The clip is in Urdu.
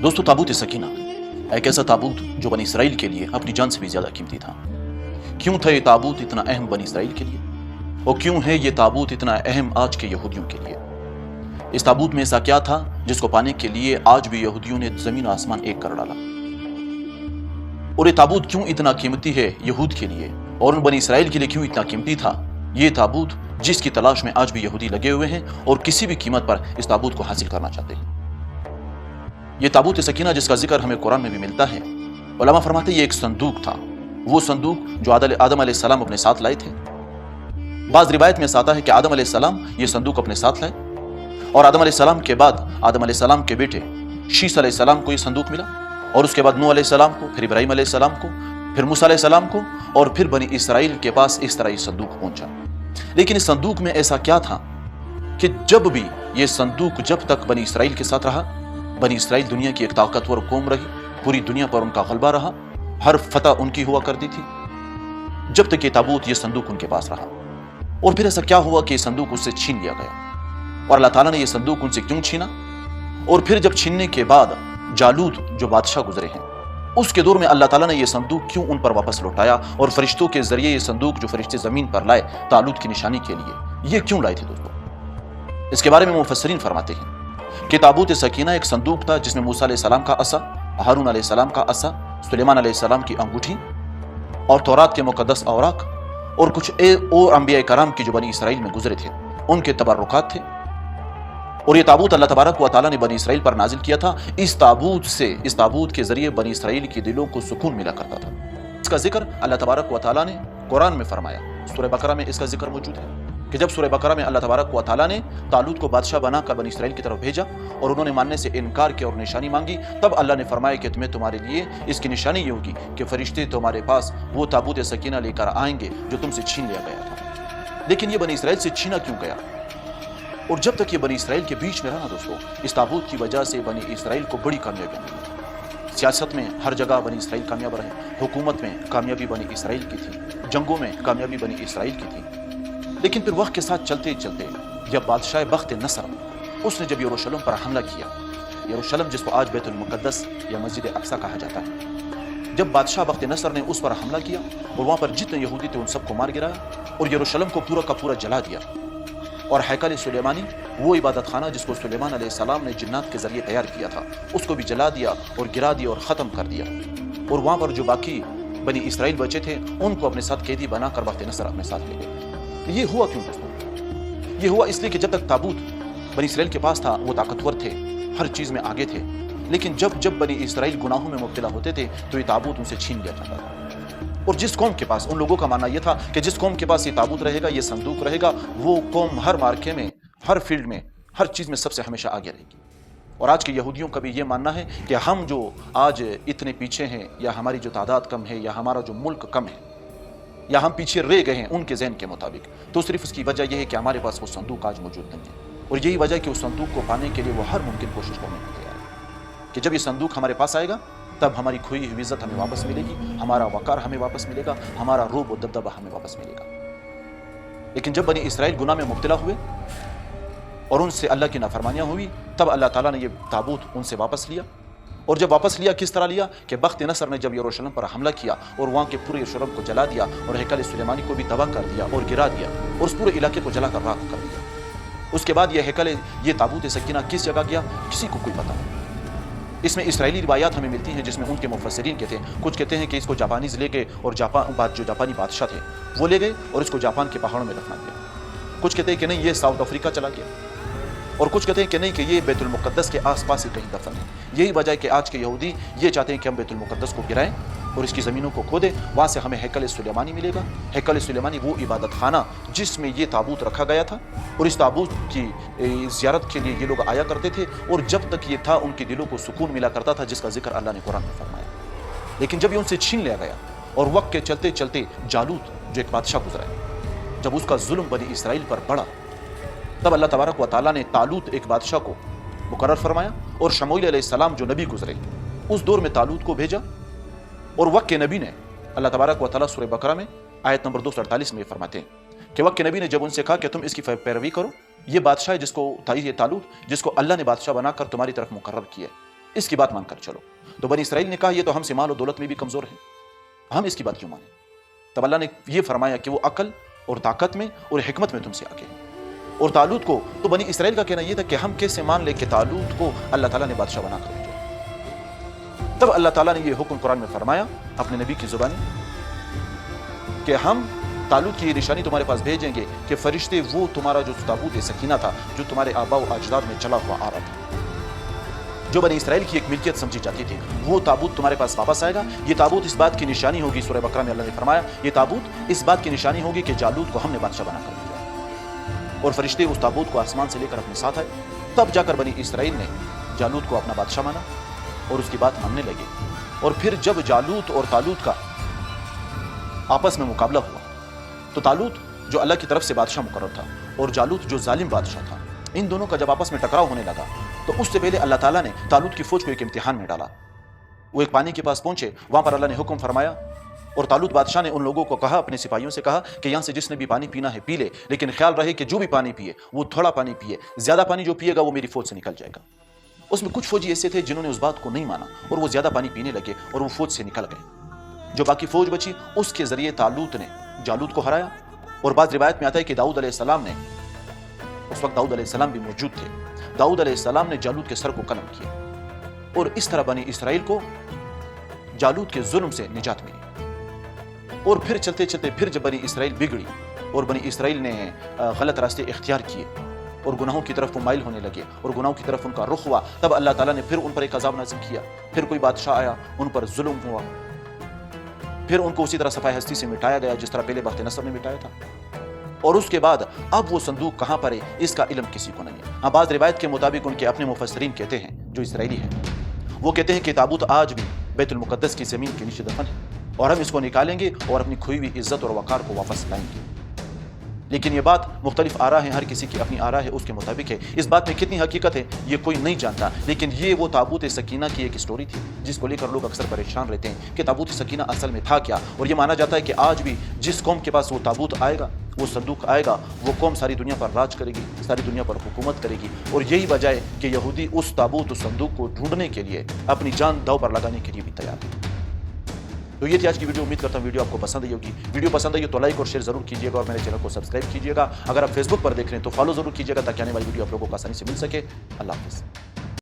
دوستو، تابوت سکینہ ایک ایسا تابوت جو بنی اسرائیل کے لیے اپنی جان سے بھی زیادہ قیمتی تھا۔ کیوں تھا یہ تابوت اتنا اہم بنی اسرائیل کے لیے، اور کیوں ہے یہ تابوت اتنا اہم آج کے یہودیوں کے لیے؟ اس تابوت میں ایسا کیا تھا جس کو پانے کے لیے آج بھی یہودیوں نے زمین و آسمان ایک کر ڈالا؟ اور یہ تابوت کیوں اتنا قیمتی ہے یہود کے لیے، اور ان بنی اسرائیل کے لیے کیوں اتنا قیمتی تھا؟ یہ تابوت جس کی تلاش میں آج بھی یہودی لگے ہوئے ہیں اور کسی بھی قیمت پر اس تابوت کو حاصل کرنا چاہتے ہیں۔ یہ تابوت سکینہ جس کا ذکر ہمیں قرآن میں بھی ملتا ہے، علماء فرماتے ہیں یہ ایک صندوق تھا، وہ صندوق جو آدم علیہ السلام اپنے ساتھ لائے تھے۔ بعض روایت میں آتا ہے کہ آدم علیہ السلام یہ صندوق اپنے ساتھ لائے، اور آدم علیہ السلام کے بعد آدم علیہ السلام کے بیٹے شیس علیہ السلام کو یہ صندوق ملا، اور اس کے بعد نوح علیہ السلام کو، پھر ابراہیم علیہ السلام کو، پھر موسیٰ علیہ السلام کو، اور پھر بنی اسرائیل کے پاس اس طرح یہ صندوق پہنچا۔ لیکن اس صندوق میں ایسا کیا تھا کہ جب بھی یہ صندوق جب تک بنی اسرائیل کے ساتھ رہا، بنی اسرائیل دنیا کی ایک طاقتور قوم رہی، پوری دنیا پر ان کا غلبہ رہا، ہر فتح ان کی ہوا کرتی تھی، جب تک یہ تابوت یہ صندوق ان کے پاس رہا۔ اور پھر ایسا کیا ہوا کہ یہ صندوق اس سے چھین لیا گیا، اور اللہ تعالیٰ نے یہ صندوق ان سے کیوں چھینا؟ اور پھر جب چھیننے کے بعد جالوت جو بادشاہ گزرے ہیں، اس کے دور میں اللہ تعالیٰ نے یہ صندوق کیوں ان پر واپس لوٹایا، اور فرشتوں کے ذریعے یہ صندوق جو فرشتے زمین پر لائے طالوت کی نشانی کے لیے، یہ کیوں لائے تھے دوستو؟ اس کے بارے میں مفسرین فرماتے ہیں کہ تابوت سکینہ ایک صندوق تھا جس میں موسیٰ علیہ السلام کا عصا، ہارون علیہ السلام کا عصا، سلیمان علیہ السلام کی انگوٹھی، اور تورات کے مقدس اوراق، اور کچھ اور انبیاء کرام کی جو بنی اسرائیل میں گزرے تھے ان کے تبرکات تھے۔ اور یہ تابوت اللہ تبارک و تعالیٰ نے بنی اسرائیل پر نازل کیا تھا۔ اس تابوت کے ذریعے بنی اسرائیل کے دلوں کو سکون ملا کرتا تھا۔ اس کا ذکر اللہ تبارک و تعالیٰ نے قرآن میں فرمایا، سورہ بقرہ میں اس کا ذکر موجود ہے کہ جب سورہ بقرہ میں اللہ تبارک و تعالیٰ نے طالوت کو بادشاہ بنا کر بنی اسرائیل کی طرف بھیجا اور انہوں نے ماننے سے انکار کیا اور نشانی مانگی، تب اللہ نے فرمایا کہ تمہارے لیے اس کی نشانی یہ ہوگی کہ فرشتے تمہارے پاس وہ تابوت سکینہ لے کر آئیں گے جو تم سے چھین لیا گیا تھا۔ لیکن یہ بنی اسرائیل سے چھینا کیوں گیا؟ اور جب تک یہ بنی اسرائیل کے بیچ میں رہا دوستو، اس تابوت کی وجہ سے بنی اسرائیل کو بڑی کامیابی ملی۔ سیاست میں ہر جگہ بنی اسرائیل کامیاب رہے، حکومت میں کامیابی بنی اسرائیل کی تھی، جنگوں میں کامیابی بنی اسرائیل کی تھی۔ لیکن پھر وقت کے ساتھ چلتے چلتے جب بادشاہ بخت نصر اس نے جب یروشلم پر حملہ کیا، یروشلم جس کو آج بیت المقدس یا مسجد اقصیٰ کہا جاتا ہے، جب بادشاہ بخت نصر نے اس پر حملہ کیا اور وہاں پر جتنے یہودی تھے ان سب کو مار گرایا اور یروشلم کو پورا کا پورا جلا دیا، اور ہیکل سلیمانی وہ عبادت خانہ جس کو سلیمان علیہ السلام نے جنات کے ذریعے تیار کیا تھا اس کو بھی جلا دیا اور گرا دیا اور ختم کر دیا، اور وہاں پر جو باقی بنی اسرائیل بچے تھے ان کو اپنے ساتھ قیدی بنا کر بخت نصر اپنے ساتھ لے گئے۔ یہ ہوا کیوں دوستوں؟ یہ ہوا اس لیے کہ جب تک تابوت بنی اسرائیل کے پاس تھا وہ طاقتور تھے، ہر چیز میں آگے تھے، لیکن جب بنی اسرائیل گناہوں میں مبتلا ہوتے تھے تو یہ تابوت ان سے چھین لیا جاتا تھا۔ اور جس قوم کے پاس، ان لوگوں کا ماننا یہ تھا کہ جس قوم کے پاس یہ تابوت رہے گا، یہ صندوق رہے گا، وہ قوم ہر مارکے میں، ہر فیلڈ میں، ہر چیز میں سب سے ہمیشہ آگے رہے گی۔ اور آج کے یہودیوں کا بھی یہ ماننا ہے کہ ہم جو آج اتنے پیچھے ہیں، یا ہماری جو تعداد کم ہے، یا ہمارا جو ملک کم ہے، یا ہم پیچھے رہ گئے ہیں ان کے ذہن کے مطابق، تو صرف اس کی وجہ یہ ہے کہ ہمارے پاس وہ صندوق آج موجود نہیں ہے۔ اور یہی وجہ ہے کہ اس صندوق کو پانے کے لیے وہ ہر ممکن کوشش کرنے کو تیار ہے کہ جب یہ صندوق ہمارے پاس آئے گا تب ہماری کھوئی ہوئی عزت ہمیں واپس ملے گی، ہمارا وقار ہمیں واپس ملے گا، ہمارا روب و دبدبہ ہمیں واپس ملے گا۔ لیکن جب بنی اسرائیل گناہ میں مبتلا ہوئے اور ان سے اللہ کی نافرمانیاں ہوئی، تب اللہ تعالیٰ نے یہ تابوت ان سے واپس لیا۔ اور جب واپس لیا کس طرح لیا کہ بخت نصر نے جب یروشلم پر حملہ کیا اور وہاں کے پورے یروشلم کو جلا دیا اور ہیکل سلیمانی کو بھی تباہ کر دیا اور گرا دیا اور اس پورے علاقے کو جلا کر راکھ کر دیا۔ اس کے بعد یہ تابوت سکینہ کس جگہ گیا کسی کو کوئی پتہ نہیں۔ اس میں اسرائیلی روایات ہمیں ملتی ہیں جس میں ان کے مفسرین کہتے ہیں، کچھ کہتے ہیں کہ اس کو جاپانیز لے گئے اور جو جاپانی بادشاہ تھے وہ لے گئے اور اس کو جاپان کے پہاڑوں میں دفنا دیا۔ کچھ کہتے ہیں کہ نہیں یہ ساؤتھ افریقہ چلا گیا، اور کچھ کہتے ہیں کہ نہیں کہ یہ بیت المقدس کے آس پاس ہی کہیں دفن ہے۔ یہی وجہ ہے کہ آج کے یہودی یہ چاہتے ہیں کہ ہم بیت المقدس کو گرائیں اور اس کی زمینوں کو کھودیں، وہاں سے ہمیں ہیکل سلیمانی ملے گا۔ ہیکل سلیمانی وہ عبادت خانہ جس میں یہ تابوت رکھا گیا تھا، اور اس تابوت کی زیارت کے لیے یہ لوگ آیا کرتے تھے، اور جب تک یہ تھا ان کے دلوں کو سکون ملا کرتا تھا جس کا ذکر اللہ نے قرآن میں فرمایا۔ لیکن جب یہ ان سے چھین لیا گیا اور وقت کے چلتے چلتے جالوت جو ایک بادشاہ گزرا ہے، جب اس کا ظلم بنی اسرائیل پر بڑھا، تب اللہ تبارک و تعالیٰ نے طالوت ایک بادشاہ کو مقرر فرمایا، اور شموئیل علیہ السلام جو نبی گزرے اس دور میں طالوت کو بھیجا۔ اور وقت کے نبی نے اللہ تبارک و تعالیٰ سورہ بقرہ میں آیت نمبر 248 میں فرماتے ہیں کہ وقت کے نبی نے جب ان سے کہا کہ تم اس کی پیروی کرو، یہ بادشاہ ہے یہ طالوت جس کو اللہ نے بادشاہ بنا کر تمہاری طرف مقرر کیا ہے، اس کی بات مان کر چلو. تو بنی اسرائیل نے کہا یہ تو ہم سے مال و دولت میں بھی کمزور ہیں, ہم اس کی بات کیوں مانیں؟ تب اللہ نے یہ فرمایا کہ وہ عقل اور طاقت میں اور حکمت میں تم سے آگے ہیں. اور طالوت کو تو بنی اسرائیل کا کہنا یہ تھا کہ ہم کیسے مان لیں کہ طالوت کو اللہ تعالیٰ نے بادشاہ بنا کر بھیجا. تب اللہ تعالیٰ نے یہ حکم قرآن میں فرمایا اپنے نبی کی زبانی کہ ہم طالوت کی یہ نشانی تمہارے پاس بھیجیں گے کہ فرشتے وہ تمہارا جو تابوت سکینہ تھا جو تمہارے آباء و اجداد میں چلا ہوا آ رہا تھا, جو بنی اسرائیل کی ایک ملکیت سمجھی جاتی تھی, وہ تابوت تمہارے پاس واپس آئے گا. یہ تابوت اس بات کی نشانی ہوگی, سورہ بقرہ میں اللہ نے فرمایا یہ تابوت اس بات کی نشانی ہوگی کہ جالوت کو ہم نے بادشاہ بنا کر بھیجا. اور فرشتے اس تابوت کو آسمان سے لے کر اپنے ساتھ آئے. تب جا کر بنی اسرائیل نے جالوت کو اپنا بادشاہ مانا اور اس کی بات ماننے لگے. اور پھر جب جالوت اور طالوت کا آپس میں مقابلہ ہوا تو طالوت جو اللہ کی طرف سے بادشاہ مقرر تھا اور جالوت جو ظالم بادشاہ تھا, ان دونوں کا جب آپس میں ٹکراؤ ہونے لگا تو اس سے پہلے اللہ تعالیٰ نے طالوت کی فوج کو ایک امتحان میں ڈالا. وہ ایک پانی کے پاس پہنچے, وہاں پر اللہ نے حکم فرمایا اور طالوت بادشاہ نے ان لوگوں کو کہا, اپنے سپاہیوں سے کہا کہ یہاں سے جس نے بھی پانی پینا ہے پی لے, لیکن خیال رہے کہ جو بھی پانی پیے وہ تھوڑا پانی پیے, زیادہ پانی جو پیے گا وہ میری فوج سے نکل جائے گا. اس میں کچھ فوجی ایسے تھے جنہوں نے اس بات کو نہیں مانا اور وہ زیادہ پانی پینے لگے اور وہ فوج سے نکل گئے. جو باقی فوج بچی اس کے ذریعے طالوت نے جالوت کو ہرایا. اور بعض روایت میں آتا ہے کہ داؤد علیہ السلام نے, اس وقت داؤد علیہ السلام بھی موجود تھے, داؤد علیہ السلام نے جالوت کے سر کو قلم کیا اور اس طرح بنی اسرائیل کو جالوت کے ظلم سے نجات ملی. اور پھر چلتے چلتے پھر جب بنی اسرائیل بگڑی اور بنی اسرائیل نے غلط راستے اختیار کیے اور گناہوں کی طرف وہ مائل ہونے لگے اور گناہوں کی طرف ان کا رخ ہوا, تب اللہ تعالیٰ نے پھر ان پر ایک عذاب نازل کیا. پھر کوئی بادشاہ آیا, ان پر ظلم ہوا, پھر ان کو اسی طرح صفائے ہستی سے مٹایا گیا جس طرح پہلے بخت نصر نے مٹایا تھا. اور اس کے بعد اب وہ صندوق کہاں پر ہے اس کا علم کسی کو نہیں ہے. بعض روایت کے مطابق ان کے اپنے مفسرین کہتے ہیں جو اسرائیلی ہیں, وہ کہتے ہیں کہ تابوت آج بھی بیت المقدس کی زمین کے نیچے دفن ہے اور ہم اس کو نکالیں گے اور اپنی کھوئی ہوئی عزت اور وقار کو واپس لائیں گے. لیکن یہ بات مختلف آراء ہیں, ہر کسی کی اپنی آراء ہے, اس کے مطابق ہے. اس بات میں کتنی حقیقت ہے یہ کوئی نہیں جانتا, لیکن یہ وہ تابوت سکینہ کی ایک اسٹوری تھی جس کو لے کر لوگ اکثر پریشان رہتے ہیں کہ تابوت سکینہ اصل میں تھا کیا. اور یہ مانا جاتا ہے کہ آج بھی جس قوم کے پاس وہ تابوت آئے گا, وہ صندوق آئے گا, وہ قوم ساری دنیا پر راج کرے گی, ساری دنیا پر حکومت کرے گی. اور یہی وجہ ہے کہ یہودی اس تابوت اس صندوق کو ڈھونڈنے کے لیے اپنی جان داؤ پر لگانے کے لیے بھی تیار ہے. تو یہ تھی آج کی ویڈیو. امید کرتا ہوں ویڈیو آپ کو پسند آئی ہوگی. ویڈیو پسند آئی تو لائک اور شیئر ضرور کیجیے گا اور میرے چینل کو سبسکرائب کیجیے گا. اگر آپ فیس بک پر دیکھ رہے ہیں تو فالو ضرور کیجیے گا تاکہ آنے والی ویڈیو آپ لوگوں کو آسانی سے مل سکے. اللہ حافظ.